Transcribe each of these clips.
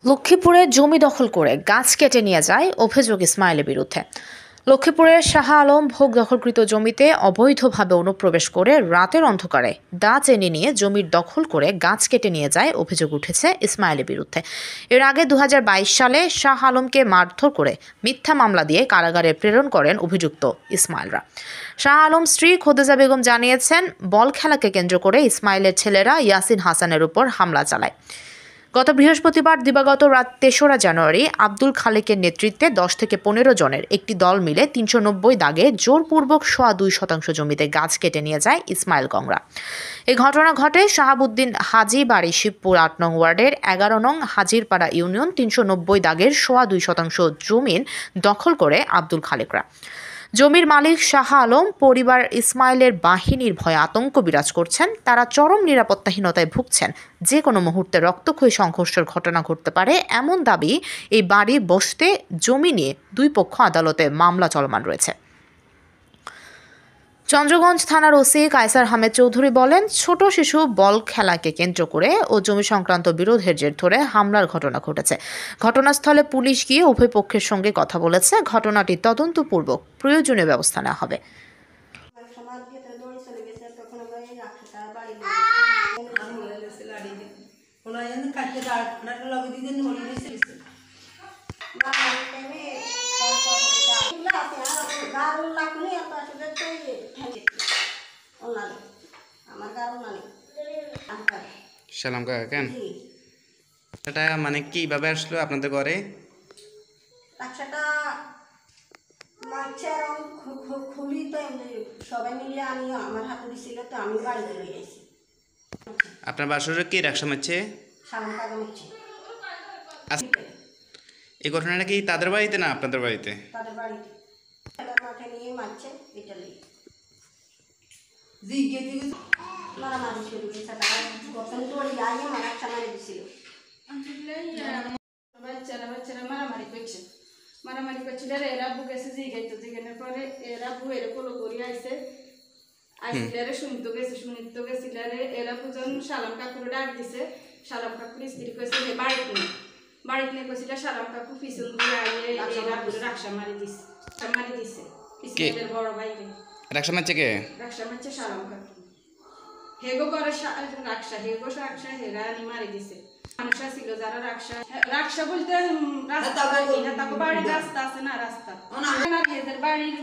লক্ষ্মীপুরে জমি দখল করে গাছ কেটে নিয়ে যায় অভিযোগ ইসমাইলের বিরুদ্ধে। লক্ষ্মীপুরের শাহ আলম ভোগ দখলকৃত জমিতে অবৈধভাবে অনুপ্রবেশ করে রাতের অন্ধকারে দা টেনে নিয়ে জমির দখল করে গাছ কেটে নিয়ে যায় অভিযোগ উঠেছে ইসমাইলের বিরুদ্ধে। এর আগে ২০২২ সালে শাহ আলমকে মারধর করে মিথ্যা মামলা দিয়ে কারাগারে প্রেরণ করেন অভিযুক্ত ইসমাইলরা। শাহ আলম স্ত্রী খোদেজা বেগম জানিয়েছেন, বল খেলাকে কেন্দ্র করে ইসমাইলের ছেলেরা ইয়াসিন হাসানের উপর হামলা চালায়। গত বৃহস্পতিবার দিবাগত রাত ৩রা জানুয়ারি আব্দুল খালেকের নেতৃত্বে ১০ থেকে ১৫ জনের একটি দল মিলে ৩৯০ দাগে জোরপূর্বক ২.৫% জমিতে গাছ কেটে নিয়ে যায় ইসমাইল গংরা। এই ঘটনা ঘটে শাহাবুদ্দিন হাজি বাড়ি শিবপুর ৮ নং ওয়ার্ডের ১১ নং হাজিরপাড়া ইউনিয়ন। ৩৯০ দাগের ২.৫% জমিন দখল করে আব্দুল খালেকরা। জমির মালিক শাহ আলম পরিবার ইসমাইলের বাহিনীর ভয়ে আতঙ্ক বিরাজ করছেন। তারা চরম নিরাপত্তাহীনতায় ভুগছেন। যে কোনো মুহূর্তে রক্তক্ষয়ী সংঘর্ষের ঘটনা ঘটতে পারে এমন দাবি এই বাড়ি বসতে জমি নিয়ে দুই পক্ষ আদালতে মামলা চলমান রয়েছে। চন্দ্রগঞ্জ থানার ওসি কায়সার আহমেদ চৌধুরী বলেন, ছোট শিশু বল খেলাকে কেন্দ্র করে ও জমি সংক্রান্ত বিরোধের জের ধরে হামলার ঘটনা ঘটেছে। ঘটনাস্থলে পুলিশ গিয়ে উভয় পক্ষের সঙ্গে কথা বলেছে। ঘটনাটি তদন্তপূর্বক প্রয়োজনীয় ব্যবস্থা নেওয়া হবে। সালাম কাকা কেন এটা মানে কিভাবে আসলো আপনাদের ঘরে? খুলি তো সবাই মিলে আমি আমার হাতে দিছিল, তো আমি বাড়ি চলে গেছি। আপনার বাসরে কি রাখসা মারছে? এই ঘটনাটা কি তাদের বাড়িতে না আপনাদের বাড়িতে? তাদের বাড়িতে খেলার মাঠে নিয়ে মারছে, এটা মারামারি শুরু হয়েছে। তারা প্রথম দড়ি আগে মারাচ্ছা মারি দিছিল। বাচ্চারা মারামারি করছিল। এরা বু গেছে জিগানোর পরে এরা বু এরা পোলো করি আইসিলারে শুনিতে গেছিলারে এরা দুজন সালাম কাকুরে ডাক দিছে। সালাম কাকুর স্ত্রী কইছে যে বাড়িতে নিয়ে কইছিল। সালাম কাকু পিছন দিয়ে আইয়ে এরা রাক্সা মারি দিছে ইসমাইলের বড় ভাইরে। রাক্সা মারছে কে? রাক্সা মারছে সালাম কাকু। হেগো করে রাক্সা হেরা নি মারি দিছে। মানুষ ছিল যারা রাক্সা বলতে রাস্তা তাকে বাড়ির রাস্তা আছে না, রাস্তা হেদের বাড়ির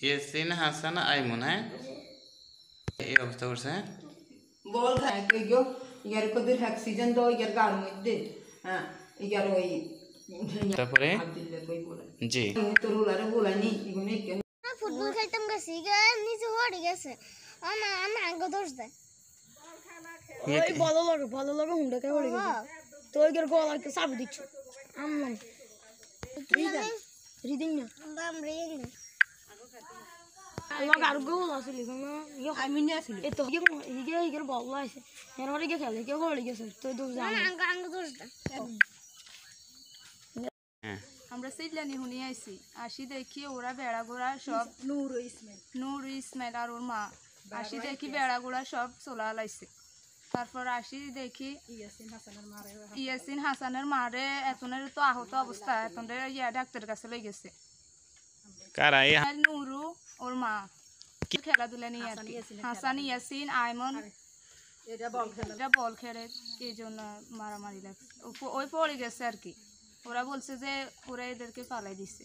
ইয়াসিন হাসান আইমন। হ্যাঁ, এই অবস্থা করছে। বল থাকে গো ইয়ার কদের অক্সিজেন দাও ইয়ার গার মধ্যে। হ্যাঁ, ইয়ার ওই তারপরে আব্দুল্লাহ কই বলে জি তো রুলারে বলানি ইগুনে কেন ফুটবল খেলতাম গেছি নিচে পড়ে গেছে। আমার আঙ্গ দোষ দেয় ওই ভালো লাগে হুন্ডাকে পড়ে গেছে। তো ওই গলা একটু চাবি দিচ্ছ আম্মা রিদিং না দাম রিদিং লগ আর গোল আসলে কোনো আমি নি আসলে এত ইগে বল আছে এর পরে গিয়ে খেলে কেউ পড়ে গেছে। তো দোষ জানা আঙ্গ দোষ দেয়। আমরা সিডলানি হুনি আসি দেখি ওরা বেড়া গোড়া সব নূর ইসমাইল আর ওর মা আসি দেখি বেড়া গোড়া সব চলা লাইছে। তারপর আসি দেখি ইয়াসিন হাসানের মারে এতনের তো আহত অবস্থা, এতনের ডাক্তারের কাছে লই গেছে। নুরু ওর মা খেলাধুলা নিয়ে আর কি। হাসান ইয়াসিন আইমন এটা বল খেলে এই জন্য মারামারি লাগছে। ওই পড়ে গেছে আর কি। ওরা বলছে যে ওরা এদেরকে পালাই দিছে,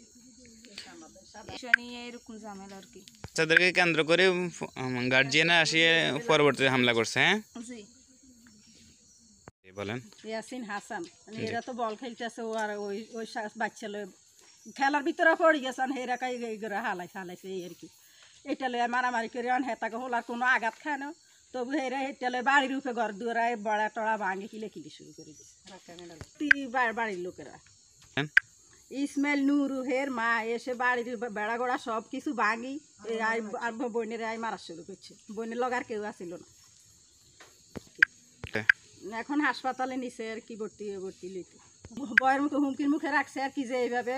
এরকম ঝামেলা আর কি। তাদেরকে কেন্দ্র করে গার্জিয়ানরা আসিয়ে পরবর্তীতে হামলা করছে। হ্যাঁ জি বলেন। ইয়াসিন হাসান এরা তো বল খেলতেছে, ও আর ওই বাচ্চা লয় খেলার ভিতরে পড়ে গেছে। হেরা কাই হালাইছে এই আর কি। এটা লয় মারামারি করে হেতাকে হলার কোনো আঘাত খায় না। তবু হেরা এটা লয় বাড়ির উপরে ঘর দুয়ারায় বড়া টড়া ভাঙে কিলে শুরু করে দিচ্ছে বাড়ির লোকেরা। ইসমাইল নুরু হের মা এসে বাড়ির বেড়া গোড়া সব কিছু ভাঙি আর বোনের মারা শুরু করছে। বোনের লগার কেউ আসিল না। এখন হাসপাতালে নিচে আর কি ভর্তি লইতে। বয়ের মতো হুমকির মুখে রাখছে আর কি, যে এইভাবে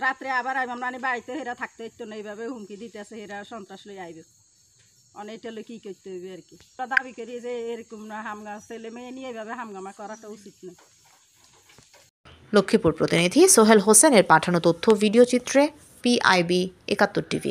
রাত্রে আবার আইব, মানে বাড়িতে হেরা থাকতে হইতো না, এইভাবে হুমকি দিতেছে হেরা সন্ত্রাস লই আইবে, অনেকটা কি করতে হইবে আর কি। দাবি করি যে এরকম না, হামগা ছেলে মেয়ে নিয়ে এইভাবে হামগামা করাটা উচিত না। লক্ষ্মীপুর প্রতিনিধি সোহেল হোসেনের পাঠানো তথ্য ভিডিও চিত্রে PIB 71 TV।